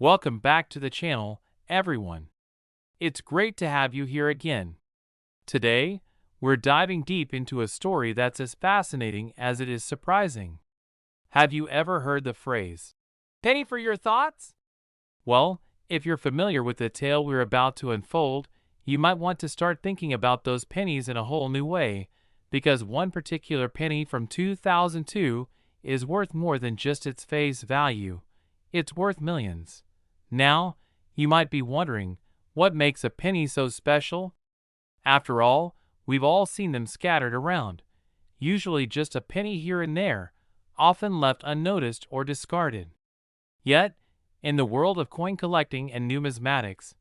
Welcome back to the channel, everyone. It's great to have you here again. Today, we're diving deep into a story that's as fascinating as it is surprising. Have you ever heard the phrase, "Penny for your thoughts"? Well, if you're familiar with the tale we're about to unfold, you might want to start thinking about those pennies in a whole new way, because one particular penny from 2002 is worth more than just its face value. It's worth millions. Now, you might be wondering, what makes a penny so special? After all, we've all seen them scattered around, usually just a penny here and there, often left unnoticed or discarded. Yet, in the world of coin collecting and numismatics,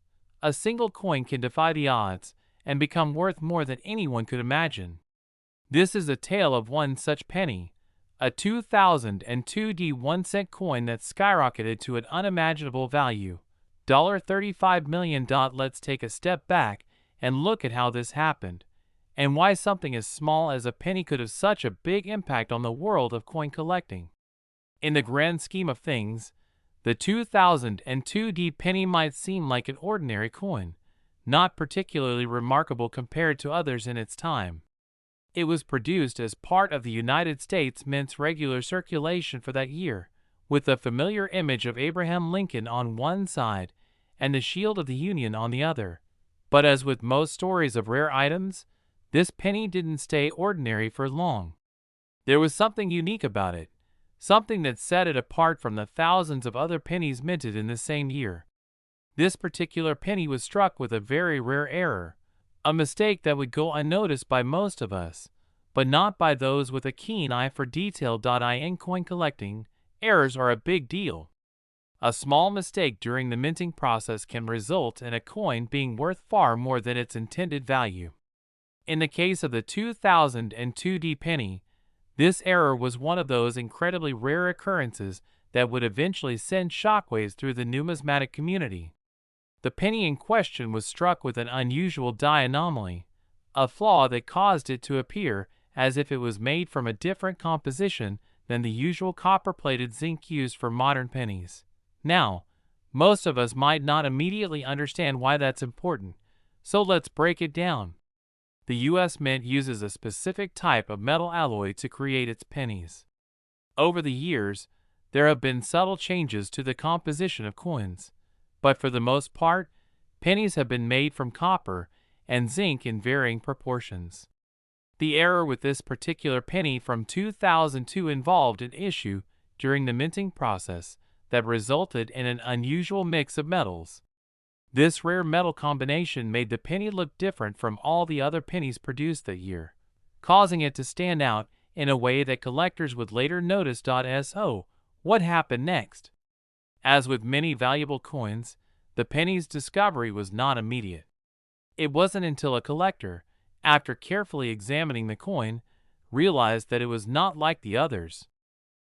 a single coin can defy the odds and become worth more than anyone could imagine. This is a tale of one such penny, a 2002 1-cent coin that skyrocketed to an unimaginable value, $35 million. Let's take a step back and look at how this happened, and why something as small as a penny could have such a big impact on the world of coin collecting. In the grand scheme of things, the 2002 penny might seem like an ordinary coin, not particularly remarkable compared to others in its time. It was produced as part of the United States Mint's regular circulation for that year, with the familiar image of Abraham Lincoln on one side and the shield of the Union on the other. But as with most stories of rare items, this penny didn't stay ordinary for long. There was something unique about it, something that set it apart from the thousands of other pennies minted in the same year. This particular penny was struck with a very rare error, a mistake that would go unnoticed by most of us, but not by those with a keen eye for detail. In coin collecting, errors are a big deal. A small mistake during the minting process can result in a coin being worth far more than its intended value. In the case of the 2002 penny, this error was one of those incredibly rare occurrences that would eventually send shockwaves through the numismatic community. The penny in question was struck with an unusual die anomaly, a flaw that caused it to appear as if it was made from a different composition than the usual copper-plated zinc used for modern pennies. Now, most of us might not immediately understand why that's important, so let's break it down. The U.S. Mint uses a specific type of metal alloy to create its pennies. Over the years, there have been subtle changes to the composition of coins, but for the most part, pennies have been made from copper and zinc in varying proportions. The error with this particular penny from 2002 involved an issue during the minting process that resulted in an unusual mix of metals. This rare metal combination made the penny look different from all the other pennies produced that year, causing it to stand out in a way that collectors would later notice. So, what happened next? As with many valuable coins, the penny's discovery was not immediate. It wasn't until a collector, after carefully examining the coin, realized that it was not like the others.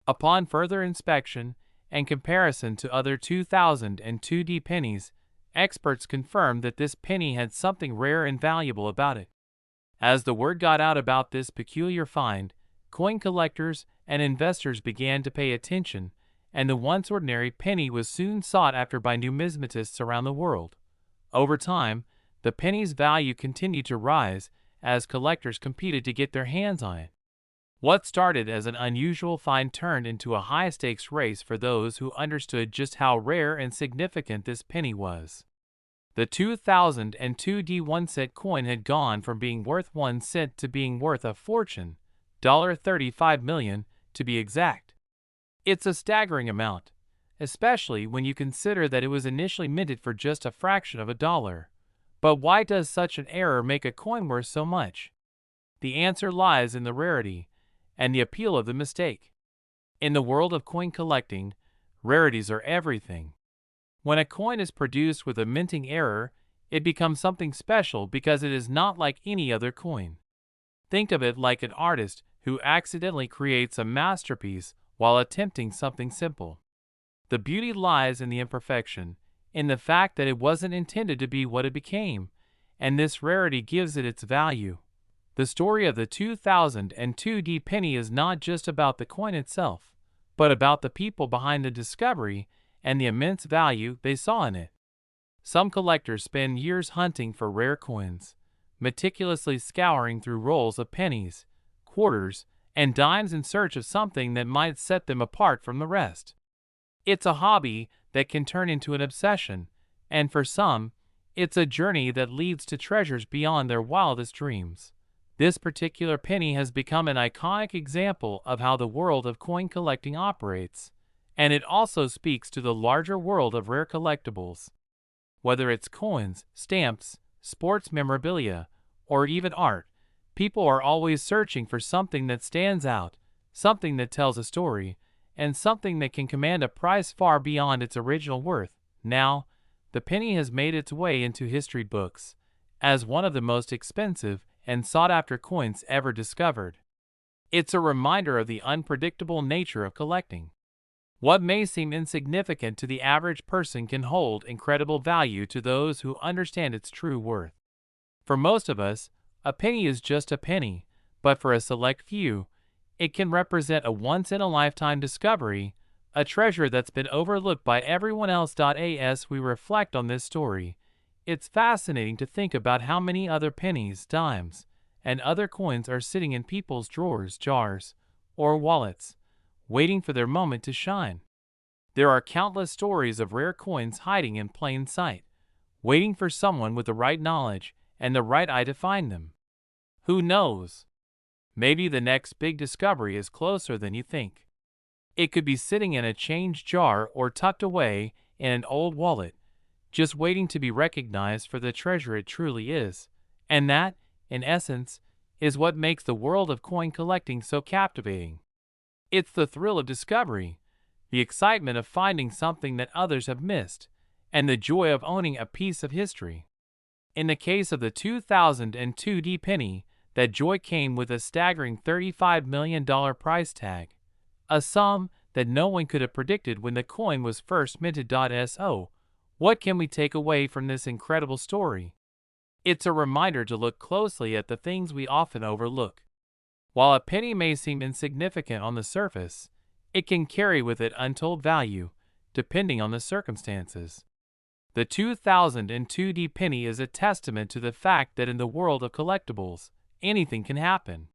Upon further inspection and comparison to other 2002 pennies, experts confirmed that this penny had something rare and valuable about it. As the word got out about this peculiar find, coin collectors and investors began to pay attention, and the once ordinary penny was soon sought after by numismatists around the world. Over time, the penny's value continued to rise as collectors competed to get their hands on it. What started as an unusual find turned into a high-stakes race for those who understood just how rare and significant this penny was. The 2002 1-cent coin had gone from being worth 1 cent to being worth a fortune, $35 million to be exact. It's a staggering amount, especially when you consider that it was initially minted for just a fraction of a dollar. But why does such an error make a coin worth so much? The answer lies in the rarity and the appeal of the mistake. In the world of coin collecting, rarities are everything. When a coin is produced with a minting error, it becomes something special because it is not like any other coin. Think of it like an artist who accidentally creates a masterpiece while attempting something simple. The beauty lies in the imperfection, in the fact that it wasn't intended to be what it became, and this rarity gives it its value. The story of the 2002 penny is not just about the coin itself, but about the people behind the discovery and the immense value they saw in it. Some collectors spend years hunting for rare coins, meticulously scouring through rolls of pennies, quarters, and dimes in search of something that might set them apart from the rest. It's a hobby that can turn into an obsession, and for some, it's a journey that leads to treasures beyond their wildest dreams. This particular penny has become an iconic example of how the world of coin collecting operates, and it also speaks to the larger world of rare collectibles. Whether it's coins, stamps, sports memorabilia, or even art, people are always searching for something that stands out, something that tells a story, and something that can command a price far beyond its original worth. Now, the penny has made its way into history books as one of the most expensive and sought-after coins ever discovered. It's a reminder of the unpredictable nature of collecting. What may seem insignificant to the average person can hold incredible value to those who understand its true worth. For most of us, a penny is just a penny, but for a select few, it can represent a once-in-a-lifetime discovery, a treasure that's been overlooked by everyone else. As we reflect on this story, it's fascinating to think about how many other pennies, dimes, and other coins are sitting in people's drawers, jars, or wallets, waiting for their moment to shine. There are countless stories of rare coins hiding in plain sight, waiting for someone with the right knowledge and the right eye to find them. Who knows? Maybe the next big discovery is closer than you think. It could be sitting in a change jar or tucked away in an old wallet, just waiting to be recognized for the treasure it truly is. And that, in essence, is what makes the world of coin collecting so captivating. It's the thrill of discovery, the excitement of finding something that others have missed, and the joy of owning a piece of history. In the case of the 2002 D penny, that joy came with a staggering $35 million price tag, a sum that no one could have predicted when the coin was first minted. So, what can we take away from this incredible story? It's a reminder to look closely at the things we often overlook. While a penny may seem insignificant on the surface, it can carry with it untold value, depending on the circumstances. The 2002 D penny is a testament to the fact that in the world of collectibles, anything can happen.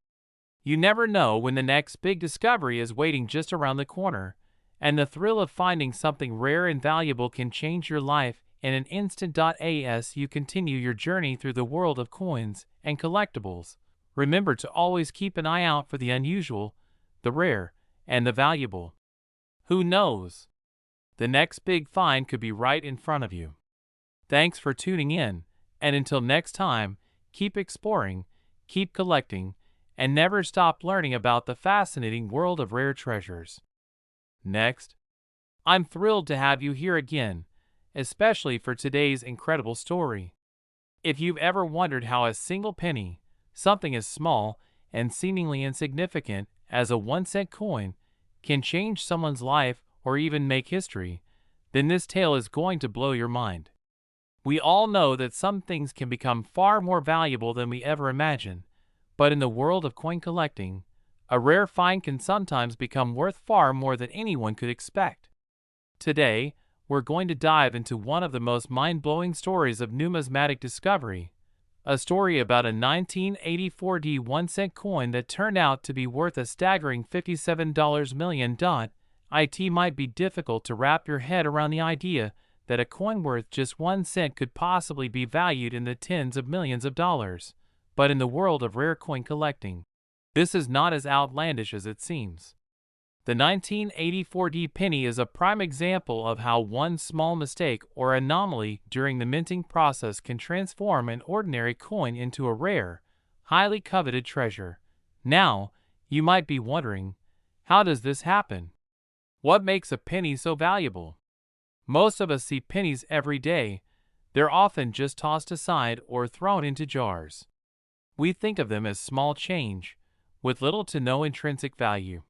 You never know when the next big discovery is waiting just around the corner, and the thrill of finding something rare and valuable can change your life in an instant. As you continue your journey through the world of coins and collectibles, remember to always keep an eye out for the unusual, the rare, and the valuable. Who knows? The next big find could be right in front of you. Thanks for tuning in, and until next time, keep exploring, keep collecting, and never stop learning about the fascinating world of rare treasures. Next, I'm thrilled to have you here again, especially for today's incredible story. If you've ever wondered how a single penny, something as small and seemingly insignificant as a 1-cent coin, can change someone's life or even make history, then this tale is going to blow your mind. We all know that some things can become far more valuable than we ever imagined, but in the world of coin collecting, a rare find can sometimes become worth far more than anyone could expect. Today, we're going to dive into one of the most mind-blowing stories of numismatic discovery, a story about a 1984 D 1-cent coin that turned out to be worth a staggering $57 million. It might be difficult to wrap your head around the idea that a coin worth just 1 cent could possibly be valued in the tens of millions of dollars. But in the world of rare coin collecting, this is not as outlandish as it seems. The 1984 D penny is a prime example of how one small mistake or anomaly during the minting process can transform an ordinary coin into a rare, highly coveted treasure. Now, you might be wondering, how does this happen? What makes a penny so valuable? Most of us see pennies every day. They're often just tossed aside or thrown into jars. We think of them as small change, with little to no intrinsic value.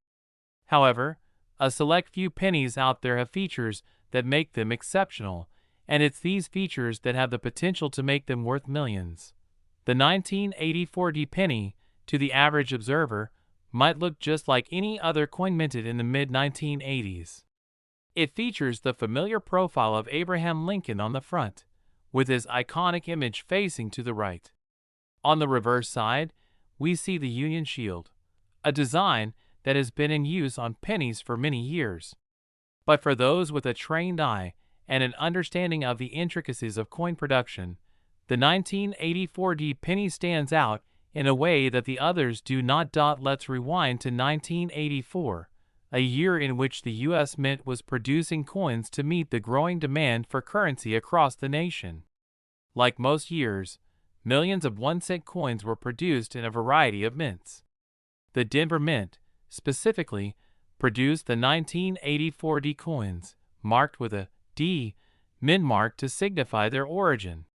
However, a select few pennies out there have features that make them exceptional, and it's these features that have the potential to make them worth millions. The 1984 D penny, to the average observer, might look just like any other coin minted in the mid-1980s. It features the familiar profile of Abraham Lincoln on the front, with his iconic image facing to the right. On the reverse side, we see the Union Shield, a design that has been in use on pennies for many years. But for those with a trained eye and an understanding of the intricacies of coin production, the 1984 penny stands out in a way that the others do not. Let's rewind to 1984, a year in which the U.S. Mint was producing coins to meet the growing demand for currency across the nation. Like most years, millions of 1-cent coins were produced in a variety of mints. The Denver Mint, specifically, produced the 1984 D coins, marked with a D mint mark to signify their origin.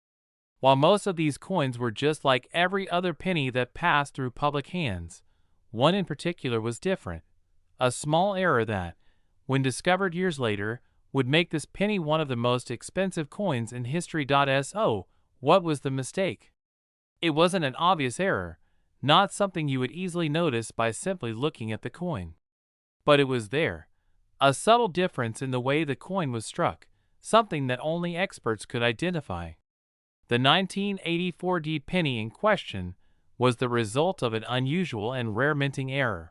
While most of these coins were just like every other penny that passed through public hands, one in particular was different. A small error that, when discovered years later, would make this penny one of the most expensive coins in history. So, what was the mistake? It wasn't an obvious error, not something you would easily notice by simply looking at the coin. But it was there, a subtle difference in the way the coin was struck, something that only experts could identify. The 1984 D penny in question was the result of an unusual and rare minting error.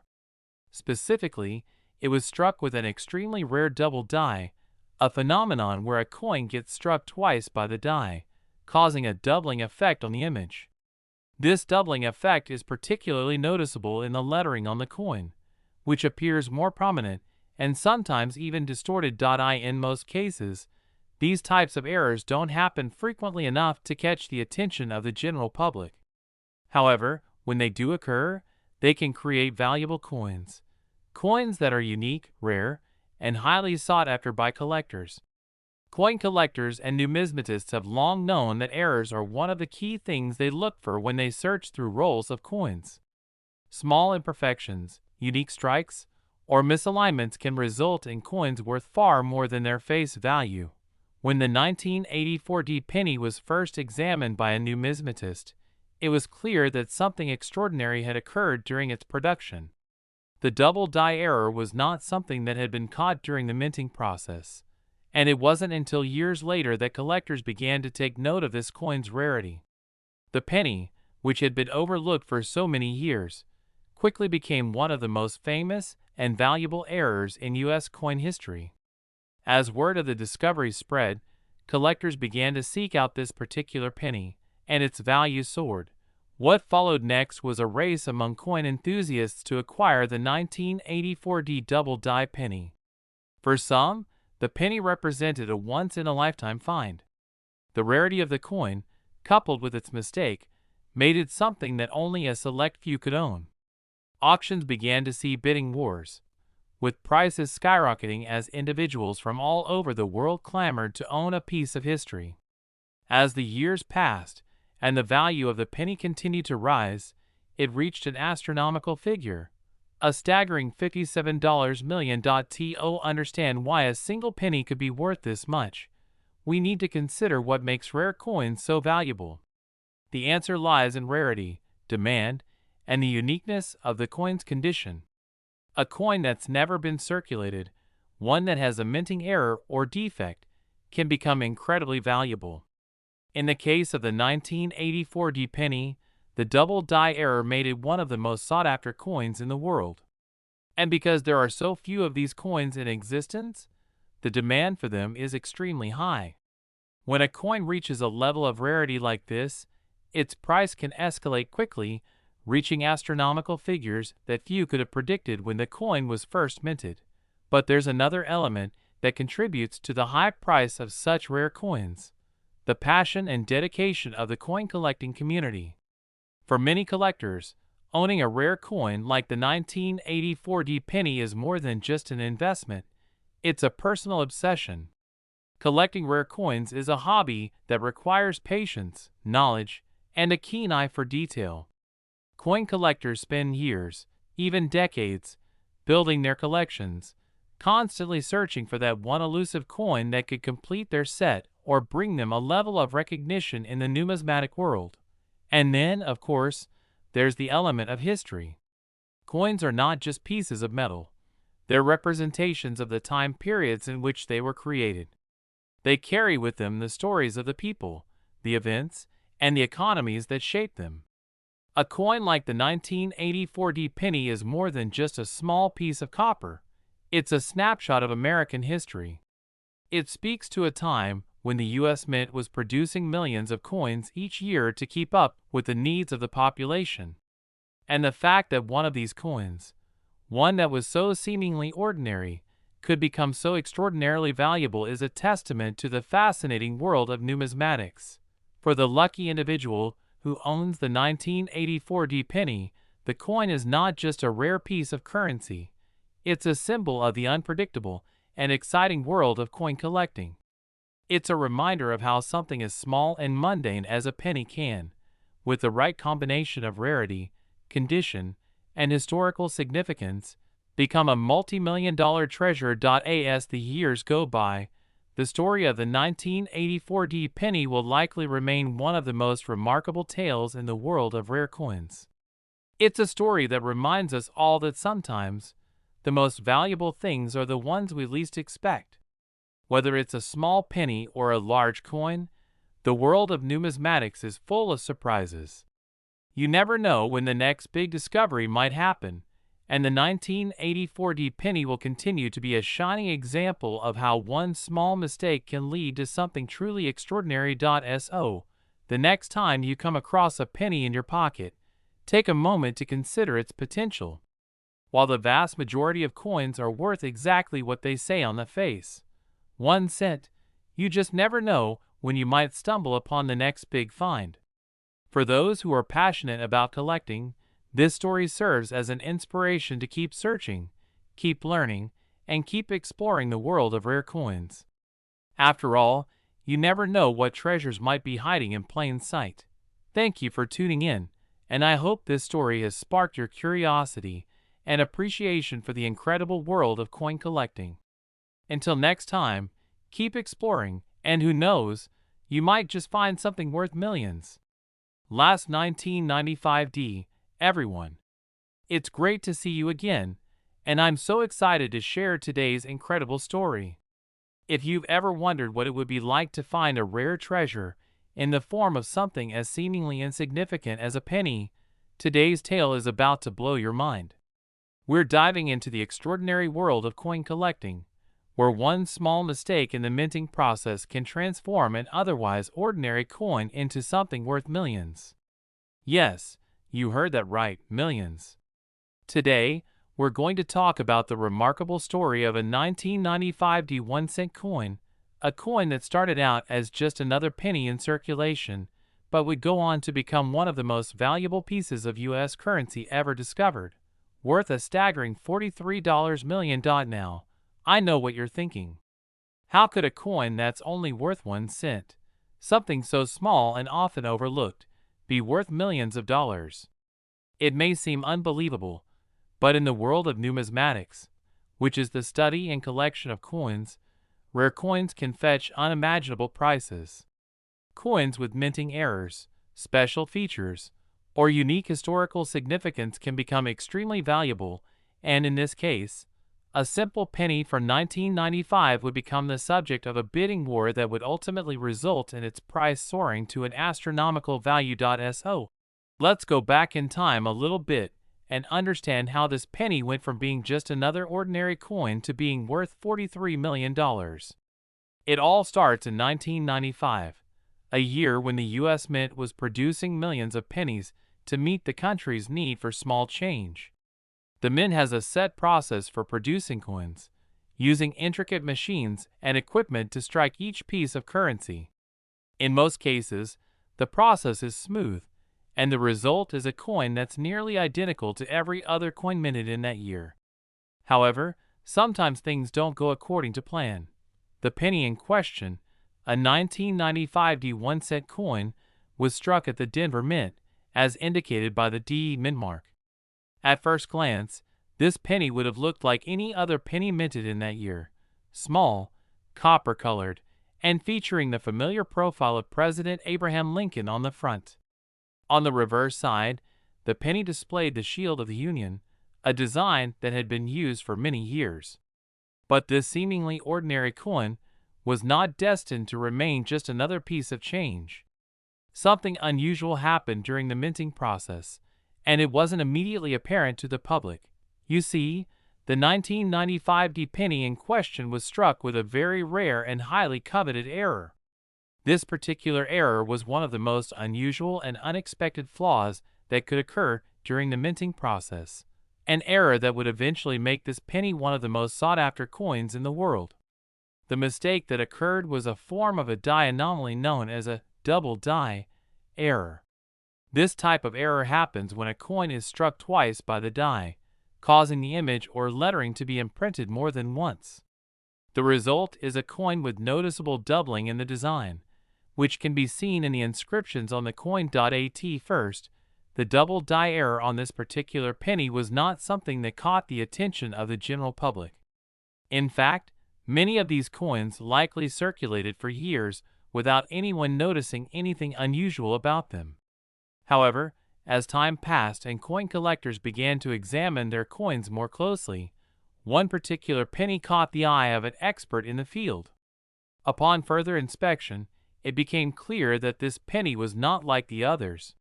Specifically, it was struck with an extremely rare double die, a phenomenon where a coin gets struck twice by the die, causing a doubling effect on the image. This doubling effect is particularly noticeable in the lettering on the coin, which appears more prominent and sometimes even distorted. In most cases, these types of errors don't happen frequently enough to catch the attention of the general public. However, when they do occur, they can create valuable coins. Coins that are unique, rare, and highly sought after by collectors. Coin collectors and numismatists have long known that errors are one of the key things they look for when they search through rolls of coins. Small imperfections, unique strikes, or misalignments can result in coins worth far more than their face value. When the 1984 D penny was first examined by a numismatist, it was clear that something extraordinary had occurred during its production. The double die error was not something that had been caught during the minting process, and it wasn't until years later that collectors began to take note of this coin's rarity. The penny, which had been overlooked for so many years, quickly became one of the most famous and valuable errors in U.S. coin history. As word of the discovery spread, collectors began to seek out this particular penny, and its value soared. What followed next was a race among coin enthusiasts to acquire the 1984 D double die penny. For some, the penny represented a once-in-a-lifetime find. The rarity of the coin, coupled with its mistake, made it something that only a select few could own. Auctions began to see bidding wars, with prices skyrocketing as individuals from all over the world clamored to own a piece of history. As the years passed, and the value of the penny continued to rise, it reached an astronomical figure, a staggering $57 million. To understand why a single penny could be worth this much, we need to consider what makes rare coins so valuable. The answer lies in rarity, demand, and the uniqueness of the coin's condition. A coin that's never been circulated, one that has a minting error or defect, can become incredibly valuable. In the case of the 1984 D penny, the double die error made it one of the most sought-after coins in the world. And because there are so few of these coins in existence, the demand for them is extremely high. When a coin reaches a level of rarity like this, its price can escalate quickly, reaching astronomical figures that few could have predicted when the coin was first minted. But there's another element that contributes to the high price of such rare coins: the passion and dedication of the coin collecting community. For many collectors, owning a rare coin like the 1984 D penny is more than just an investment, it's a personal obsession. Collecting rare coins is a hobby that requires patience, knowledge, and a keen eye for detail. Coin collectors spend years, even decades, building their collections, constantly searching for that one elusive coin that could complete their set or bring them a level of recognition in the numismatic world. And then, of course, there's the element of history. Coins are not just pieces of metal. They're representations of the time periods in which they were created. They carry with them the stories of the people, the events, and the economies that shaped them. A coin like the 1984 penny is more than just a small piece of copper. It's a snapshot of American history. It speaks to a time when the U.S. Mint was producing millions of coins each year to keep up with the needs of the population. And the fact that one of these coins, one that was so seemingly ordinary, could become so extraordinarily valuable is a testament to the fascinating world of numismatics. For the lucky individual who owns the 1984 penny, the coin is not just a rare piece of currency. It's a symbol of the unpredictable and exciting world of coin collecting. It's a reminder of how something as small and mundane as a penny can, with the right combination of rarity, condition, and historical significance, become a multi-million-dollar treasure. As the years go by, the story of the 1984 penny will likely remain one of the most remarkable tales in the world of rare coins. It's a story that reminds us all that sometimes the most valuable things are the ones we least expect. Whether it's a small penny or a large coin, the world of numismatics is full of surprises. You never know when the next big discovery might happen, and the 1984 penny will continue to be a shining example of how one small mistake can lead to something truly extraordinary. So, the next time you come across a penny in your pocket, take a moment to consider its potential. While the vast majority of coins are worth exactly what they say on the face, 1 cent, you just never know when you might stumble upon the next big find. For those who are passionate about collecting, this story serves as an inspiration to keep searching, keep learning, and keep exploring the world of rare coins. After all, you never know what treasures might be hiding in plain sight. Thank you for tuning in, and I hope this story has sparked your curiosity and appreciation for the incredible world of coin collecting. Until next time, keep exploring, and who knows, you might just find something worth millions. Last 1995 everyone. It's great to see you again, and I'm so excited to share today's incredible story. If you've ever wondered what it would be like to find a rare treasure in the form of something as seemingly insignificant as a penny, today's tale is about to blow your mind. We're diving into the extraordinary world of coin collecting, where one small mistake in the minting process can transform an otherwise ordinary coin into something worth millions. Yes, you heard that right, millions. Today, we're going to talk about the remarkable story of a 1995 1-cent coin, a coin that started out as just another penny in circulation, but would go on to become one of the most valuable pieces of U.S. currency ever discovered, worth a staggering $43 million. Now, I know what you're thinking. How could a coin that's only worth 1 cent, something so small and often overlooked, be worth millions of dollars? It may seem unbelievable, but in the world of numismatics, which is the study and collection of coins, rare coins can fetch unimaginable prices. Coins with minting errors, special features, or unique historical significance can become extremely valuable, and in this case, a simple penny from 1995 would become the subject of a bidding war that would ultimately result in its price soaring to an astronomical value. So, let's go back in time a little bit and understand how this penny went from being just another ordinary coin to being worth $43 million. It all starts in 1995, a year when the U.S. Mint was producing millions of pennies to meet the country's need for small change. The Mint has a set process for producing coins, using intricate machines and equipment to strike each piece of currency. In most cases, the process is smooth, and the result is a coin that's nearly identical to every other coin minted in that year. However, sometimes things don't go according to plan. The penny in question, a 1995 1-cent coin, was struck at the Denver Mint, as indicated by the DE mint mark. At first glance, this penny would have looked like any other penny minted in that year, small, copper-colored, and featuring the familiar profile of President Abraham Lincoln on the front. On the reverse side, the penny displayed the shield of the Union, a design that had been used for many years. But this seemingly ordinary coin was not destined to remain just another piece of change. Something unusual happened during the minting process, and it wasn't immediately apparent to the public. You see, the 1995 penny in question was struck with a very rare and highly coveted error. This particular error was one of the most unusual and unexpected flaws that could occur during the minting process, an error that would eventually make this penny one of the most sought-after coins in the world. The mistake that occurred was a form of a die anomaly known as a double die error. This type of error happens when a coin is struck twice by the die, causing the image or lettering to be imprinted more than once. The result is a coin with noticeable doubling in the design, which can be seen in the inscriptions on the coin.at. First, the double die error on this particular penny was not something that caught the attention of the general public. In fact, many of these coins likely circulated for years without anyone noticing anything unusual about them. However, as time passed and coin collectors began to examine their coins more closely, one particular penny caught the eye of an expert in the field. Upon further inspection, it became clear that this penny was not like the others.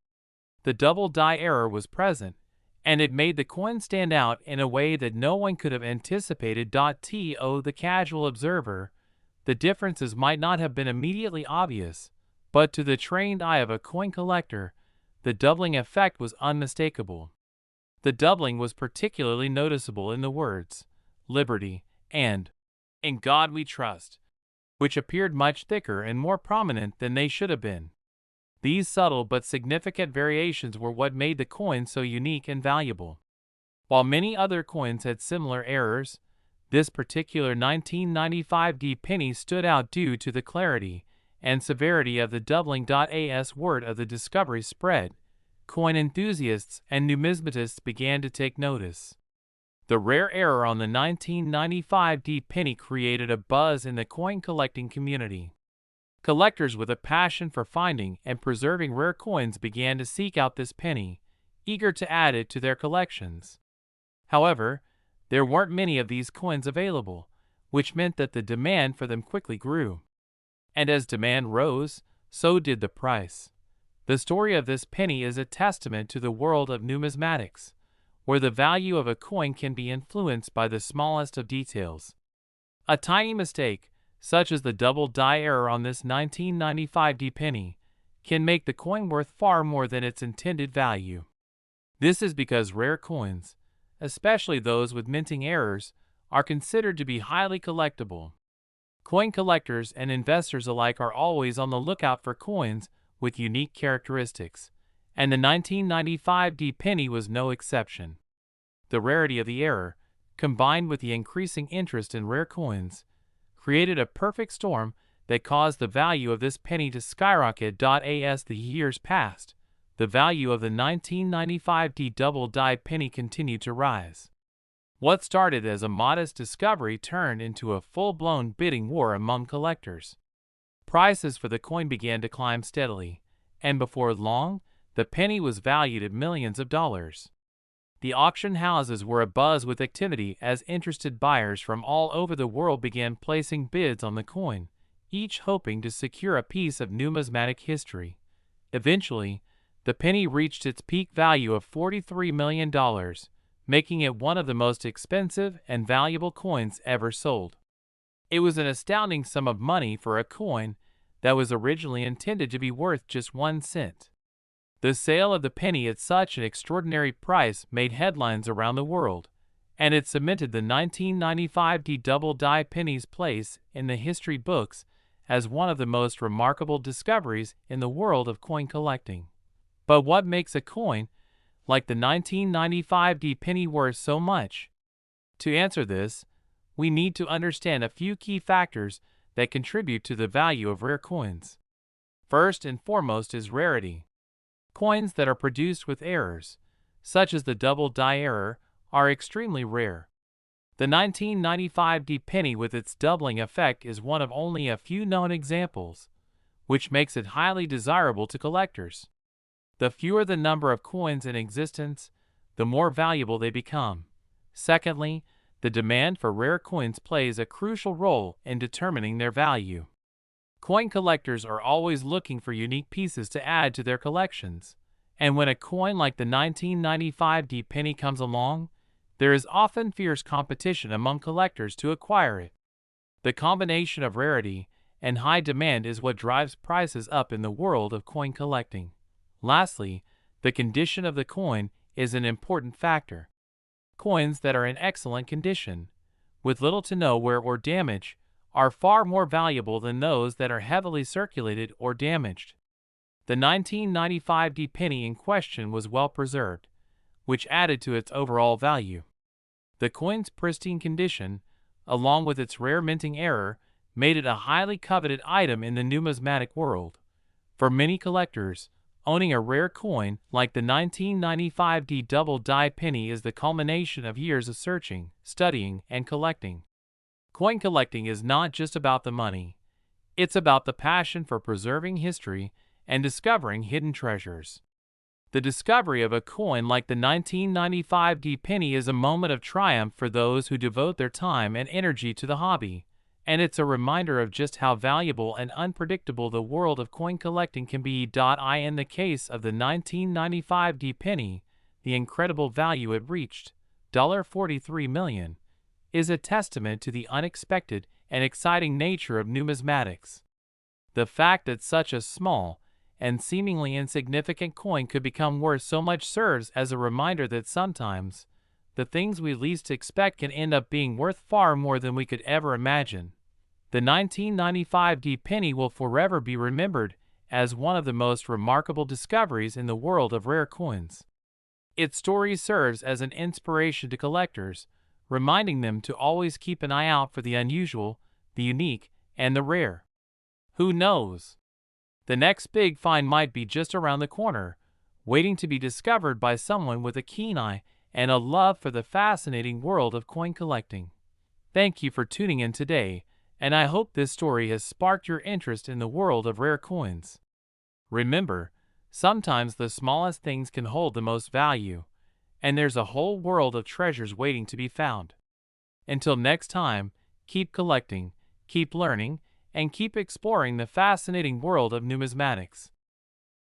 The double die error was present, and it made the coin stand out in a way that no one could have anticipated. To the casual observer, the differences might not have been immediately obvious, but to the trained eye of a coin collector, the doubling effect was unmistakable. The doubling was particularly noticeable in the words, "Liberty," and "In God We Trust," which appeared much thicker and more prominent than they should have been. These subtle but significant variations were what made the coin so unique and valuable. While many other coins had similar errors, this particular 1995 penny stood out due to the clarity and severity of the doubling. As word of the discovery spread, coin enthusiasts and numismatists began to take notice. The rare error on the 1995 penny created a buzz in the coin collecting community. Collectors with a passion for finding and preserving rare coins began to seek out this penny, eager to add it to their collections. However, there weren't many of these coins available, which meant that the demand for them quickly grew. And as demand rose, so did the price. The story of this penny is a testament to the world of numismatics, where the value of a coin can be influenced by the smallest of details. A tiny mistake, such as the double die error on this 1995 penny, can make the coin worth far more than its intended value. This is because rare coins, especially those with minting errors, are considered to be highly collectible. Coin collectors and investors alike are always on the lookout for coins with unique characteristics, and the 1995 penny was no exception. The rarity of the error, combined with the increasing interest in rare coins, created a perfect storm that caused the value of this penny to skyrocket. As the years passed, the value of the 1995 double die penny continued to rise. What started as a modest discovery turned into a full-blown bidding war among collectors. Prices for the coin began to climb steadily, and before long, the penny was valued at millions of dollars. The auction houses were abuzz with activity as interested buyers from all over the world began placing bids on the coin, each hoping to secure a piece of numismatic history. Eventually, the penny reached its peak value of $43 million, making it one of the most expensive and valuable coins ever sold. It was an astounding sum of money for a coin that was originally intended to be worth just 1 cent. The sale of the penny at such an extraordinary price made headlines around the world, and it cemented the 1995 double die penny's place in the history books as one of the most remarkable discoveries in the world of coin collecting. But what makes a coin like the 1995 penny worth so much? To answer this, we need to understand a few key factors that contribute to the value of rare coins. First and foremost is rarity. Coins that are produced with errors, such as the double die error, are extremely rare. The 1995 penny with its doubling effect is one of only a few known examples, which makes it highly desirable to collectors. The fewer the number of coins in existence, the more valuable they become. Secondly, the demand for rare coins plays a crucial role in determining their value. Coin collectors are always looking for unique pieces to add to their collections, and when a coin like the 1995 D penny comes along, there is often fierce competition among collectors to acquire it. The combination of rarity and high demand is what drives prices up in the world of coin collecting. Lastly, the condition of the coin is an important factor. Coins that are in excellent condition, with little to no wear or damage, are far more valuable than those that are heavily circulated or damaged. The 1995 D penny in question was well preserved, which added to its overall value. The coin's pristine condition, along with its rare minting error, made it a highly coveted item in the numismatic world. For many collectors, owning a rare coin like the 1995 D double die penny is the culmination of years of searching, studying, and collecting. Coin collecting is not just about the money. It's about the passion for preserving history and discovering hidden treasures. The discovery of a coin like the 1995 D penny is a moment of triumph for those who devote their time and energy to the hobby, and it's a reminder of just how valuable and unpredictable the world of coin collecting can be. In the case of the 1995 D penny, the incredible value it reached, $43 million, is a testament to the unexpected and exciting nature of numismatics. The fact that such a small and seemingly insignificant coin could become worth so much serves as a reminder that sometimes the things we least expect can end up being worth far more than we could ever imagine. The 1995 D penny will forever be remembered as one of the most remarkable discoveries in the world of rare coins. Its story serves as an inspiration to collectors, reminding them to always keep an eye out for the unusual, the unique, and the rare. Who knows? The next big find might be just around the corner, waiting to be discovered by someone with a keen eye and a love for the fascinating world of coin collecting. Thank you for tuning in today, and I hope this story has sparked your interest in the world of rare coins. Remember, sometimes the smallest things can hold the most value, and there's a whole world of treasures waiting to be found. Until next time, keep collecting, keep learning, and keep exploring the fascinating world of numismatics.